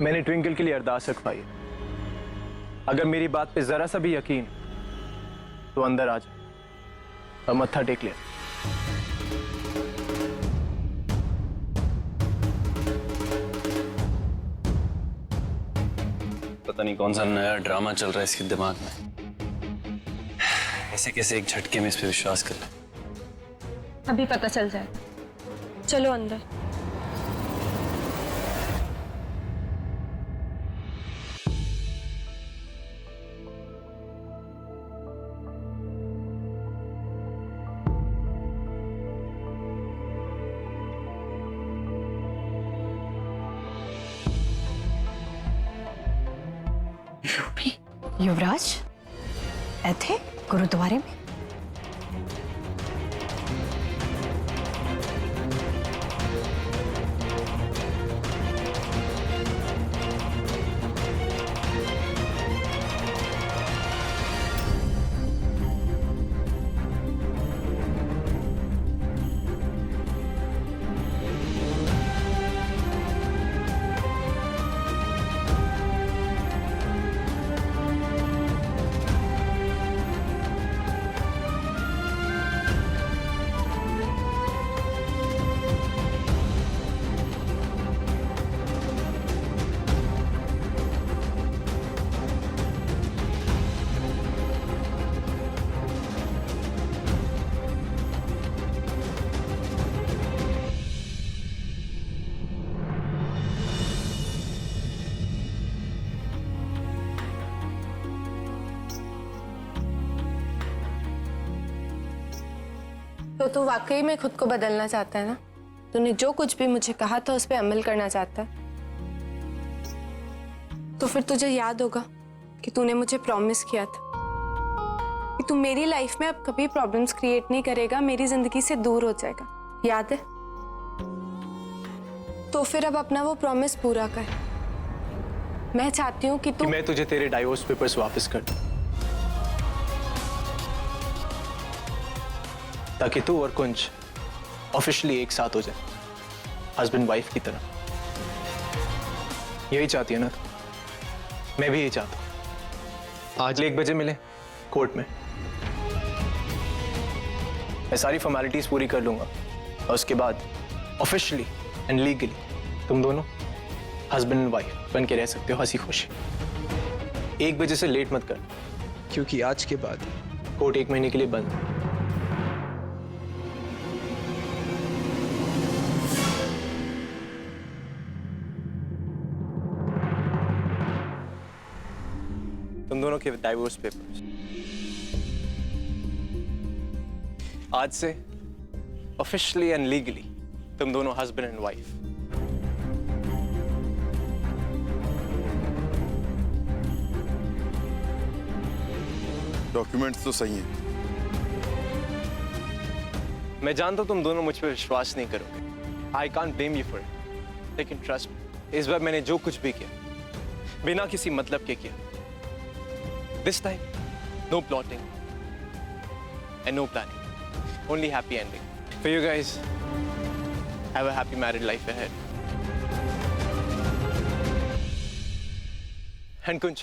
मैंने ट्विंकल के लिए अरदास रखवाई। अगर मेरी बात पे जरा सा भी यकीन तो अंदर आ जा और मत्था टेक ले। पता नहीं कौन सा नया ड्रामा चल रहा है इसके दिमाग में। ऐसे कैसे एक झटके में इस पे विश्वास कर ले। अभी पता चल जाएगा। चलो अंदर। युवराज ऐथे गुरुद्वारे में? तो तू वाकई में खुद को बदलना चाहता है ना? तूने जो कुछ भी मुझे कहा था उस पर अमल करना चाहता है। तो फिर तुझे याद होगा कि तूने मुझे प्रॉमिस किया था कि तू मेरी लाइफ में अब कभी प्रॉब्लम्स क्रिएट नहीं करेगा, मेरी जिंदगी से दूर हो जाएगा। याद है? तो फिर अब अपना वो प्रॉमिस पूरा कर। मैं चाहती हूँ कि तू मैं तुझे तेरे डाइवोर्स पेपर्स वापस कर दूं, ताकि तू और कुंज ऑफिशियली एक साथ हो जाए, हस्बैंड वाइफ की तरह। यही चाहती है ना तू? मैं भी यही चाहता हूं। आज 1 बजे मिले कोर्ट में। मैं सारी फॉर्मेलिटीज पूरी कर लूंगा और उसके बाद ऑफिशियली एंड लीगली तुम दोनों हस्बैंड एंड वाइफ बन के रह सकते हो, हंसी खुशी। 1 बजे से लेट मत कर, क्योंकि आज के बाद कोर्ट 1 महीने के लिए बंद है। तुम दोनों के डाइवोर्स पेपर्स आज से ऑफिशियली एंड लीगली तुम दोनों हस्बैंड एंड वाइफ। डॉक्यूमेंट्स तो सही हैं। मैं जानता हूं तुम दोनों मुझ पर विश्वास नहीं करोगे। I can't blame you for it, लेकिन ट्रस्ट मी, इस बार मैंने जो कुछ भी किया बिना किसी मतलब के किया। This time, no plotting and no planning, only happy ending. For you guys, have a happy married life ahead. And कुंज,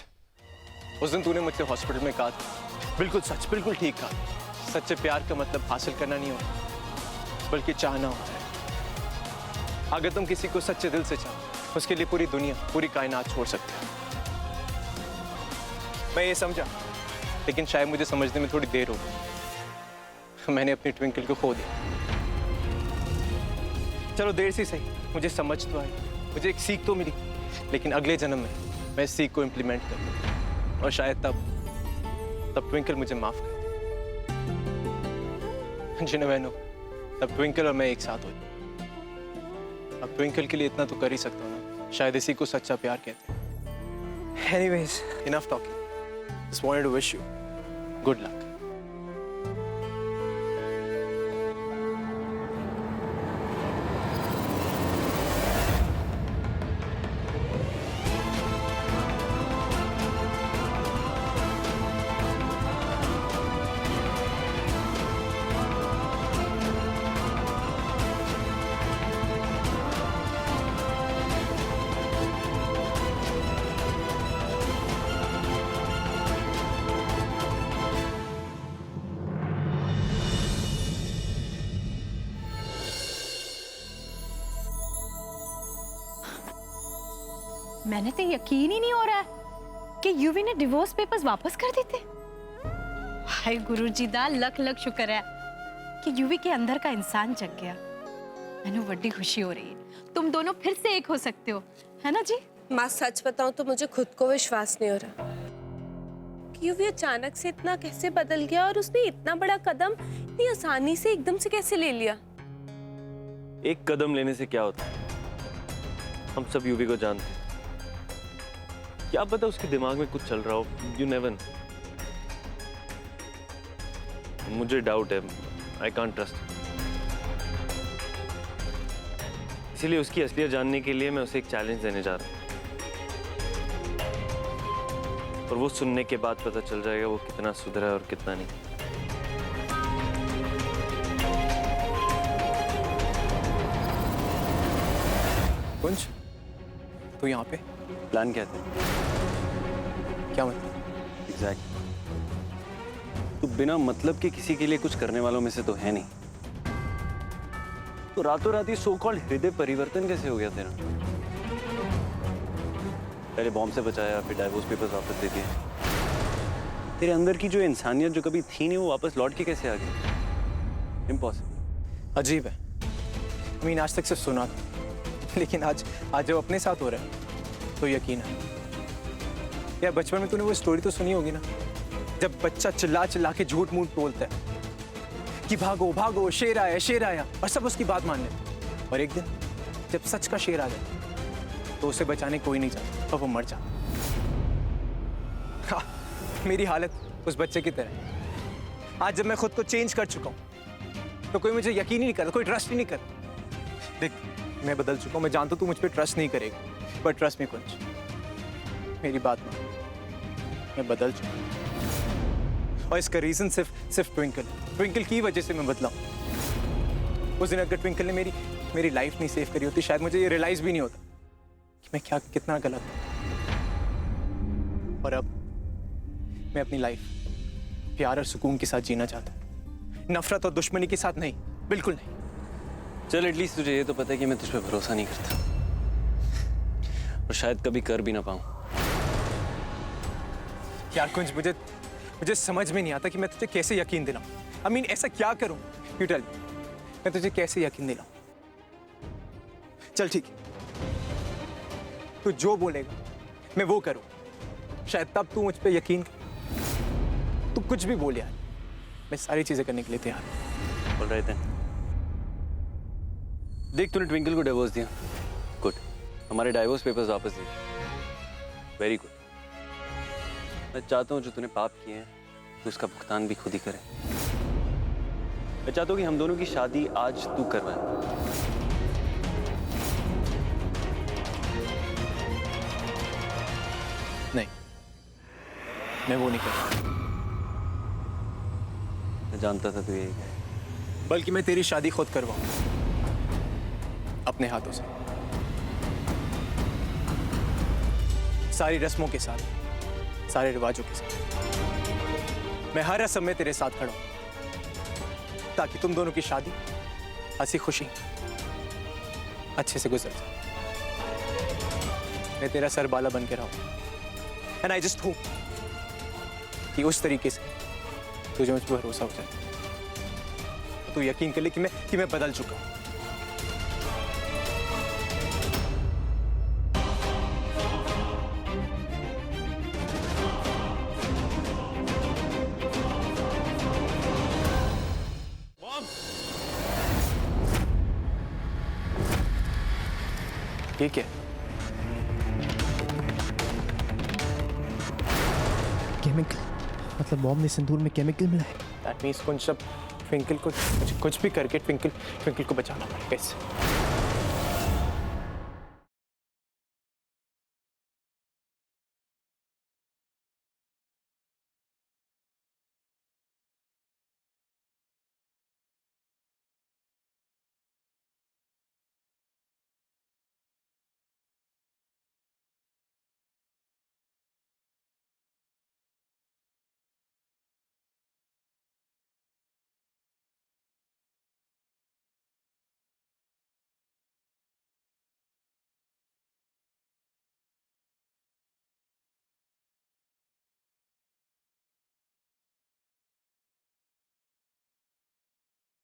उस दिन तूने मुझसे हॉस्पिटल में कहा था, बिल्कुल सच, बिल्कुल ठीक कहा। सच्चे प्यार का मतलब हासिल करना नहीं होता, बल्कि चाहना होता है। अगर तुम किसी को सच्चे दिल से चाहो, उसके लिए पूरी दुनिया, पूरी कायनात छोड़ सकते हो। मैं ये समझा, लेकिन शायद मुझे समझने में थोड़ी देर हो गई। मैंने अपनी ट्विंकल को खो दिया। चलो देर से सही, मुझे समझ तो आई, मुझे एक सीख तो मिली, लेकिन अगले जन्म में मैं इस सीख को इम्प्लीमेंट करूँ और शायद तब ट्विंकल मुझे माफ कर दे। जिन्हें मैं तब ट्विंकल और मैं एक साथ हो जाए। अब ट्विंकल के लिए इतना तो कर ही सकता हूँ ना, शायद इसी को सच्चा प्यार कहते हैं। Anyways, enough talking. Just wanted to wish you good luck. मैंने तो यकीन ही नहीं हो रहा है कि यूवी ने डिवोर्स पेपर्स वापस कर देते। हाय गुरुजी दा लख लख शुक्र है कि यूवी के अंदर का इंसान जग गया। मैंने बड़ी खुशी हो रही है, तुम दोनों फिर से एक हो सकते हो, है ना जी? माँ सच बताऊं तो मुझे खुद को विश्वास नहीं हो रहा कि यूवी अचानक से इतना कैसे बदल गया और उसने इतना बड़ा कदम इतनी आसानी से एकदम से कैसे ले लिया। एक कदम लेने से क्या होता है, हम सब यूवी को जानते हैं। क्या पता उसके दिमाग में कुछ चल रहा हो, यू नेवर नो। मुझे डाउट है, आई कांट ट्रस्ट। इसीलिए उसकी असलियत जानने के लिए मैं उसे एक चैलेंज देने जा रहा हूँ, और वो सुनने के बाद पता चल जाएगा वो कितना सुधरा है और कितना नहीं। कुंज, तू यहाँ पे? प्लान क्या था? क्या मतलब? एग्जैक्ट। तू बिना मतलब के किसी के लिए कुछ करने वालों में से तो है नहीं। तो रातों रात ही सो कॉल्ड हृदय परिवर्तन कैसे हो गया तेरा? पहले बॉम्ब से बचाया, फिर डाइवोर्स पेपर्स वापस दे दिए। तेरे अंदर की जो इंसानियत जो कभी थी नहीं, वो वापस लौट के कैसे आ गई? इम्पॉसिबल। अजीब है। मीन आज तक सिर्फ सुना था, लेकिन आज जब अपने साथ हो रहा है तो यकीन है। यार बचपन में तूने वो स्टोरी तो सुनी होगी ना, जब बच्चा चिल्ला चिल्ला के झूठ मूठ बोलता है कि भागो भागो शेर आया, और सब उसकी बात मान लेते। और एक दिन जब सच का शेर आ जाए तो उसे बचाने कोई नहीं चाहता और वो मर जाता। हाँ, मेरी हालत उस बच्चे की तरह है। आज जब मैं खुद को चेंज कर चुका हूं तो कोई मुझे यकीन ही नहीं करता, कोई ट्रस्ट ही नहीं करता। देख, मैं बदल चुका हूं, मैं जानता हूं तू मुझ पर ट्रस्ट नहीं करेगा, पर ट्रस्ट मी कुंज, मेरी बात मान, मैं बदल चुका हूं। और इसका रीजन सिर्फ ट्विंकल की वजह से मैं बदला हूं। उस दिन अगर ट्विंकल ने मेरी लाइफ नहीं सेव करी होती, शायद मुझे ये रियलाइज भी नहीं होता कि मैं कितना गलत हूं। और अब मैं अपनी लाइफ प्यार और सुकून के साथ जीना चाहता हूं, नफरत और दुश्मनी के साथ नहीं, बिल्कुल नहीं। चल एटलीस्ट तुझे ये तो पता है कि मैं तुझ पर भरोसा नहीं करता, और शायद कभी कर भी ना पाऊं। यार कुंज, मुझे समझ में नहीं आता कि मैं तुझे कैसे यकीन दिलाऊं। I mean, ऐसा क्या करूं? You tell me, मैं तुझे कैसे यकीन दिलाऊं? चल ठीक है, तू जो बोलेगा मैं वो करूं, शायद तब तू मुझ पे यकीन कर। तू कुछ भी बोल यार, मैं सारी चीजें करने के लिए तैयार हूं। बोल रहे थे। देख, तूने ट्विंकल को डिवोर्स दिया, गुड। हमारे डाइवोर्स पेपर्स वापस दिए, वेरी गुड। मैं चाहता हूँ जो तूने पाप किए हैं तो उसका भुगतान भी खुद ही करे। मैं चाहता हूँ कि हम दोनों की शादी आज तू करवाए। नहीं, मैं वो नहीं करूंगा। मैं जानता था तू यही कहे। बल्कि मैं तेरी शादी खुद करवाऊंगा, अपने हाथों से, सारी रस्मों के साथ, सारे रिवाजों के साथ। मैं हर रस्म में तेरे साथ खड़ा हूं, ताकि तुम दोनों की शादी हंसी खुशी अच्छे से गुजर जाए। मैं तेरा सरबाला बन के रहूं, एंड आई जस्ट होप कि उस तरीके से तुझे मुझ पर भरोसा हो जाए, तू यकीन कर ले कि मैं बदल चुका हूं। ठीक है, केमिकल, मतलब बॉम्ब में सिंदूर में केमिकल मिला है। दैट मीन्स कुछ ट्विंकल को कुछ भी करके ट्विंकल को बचाना पड़ेगा इससे।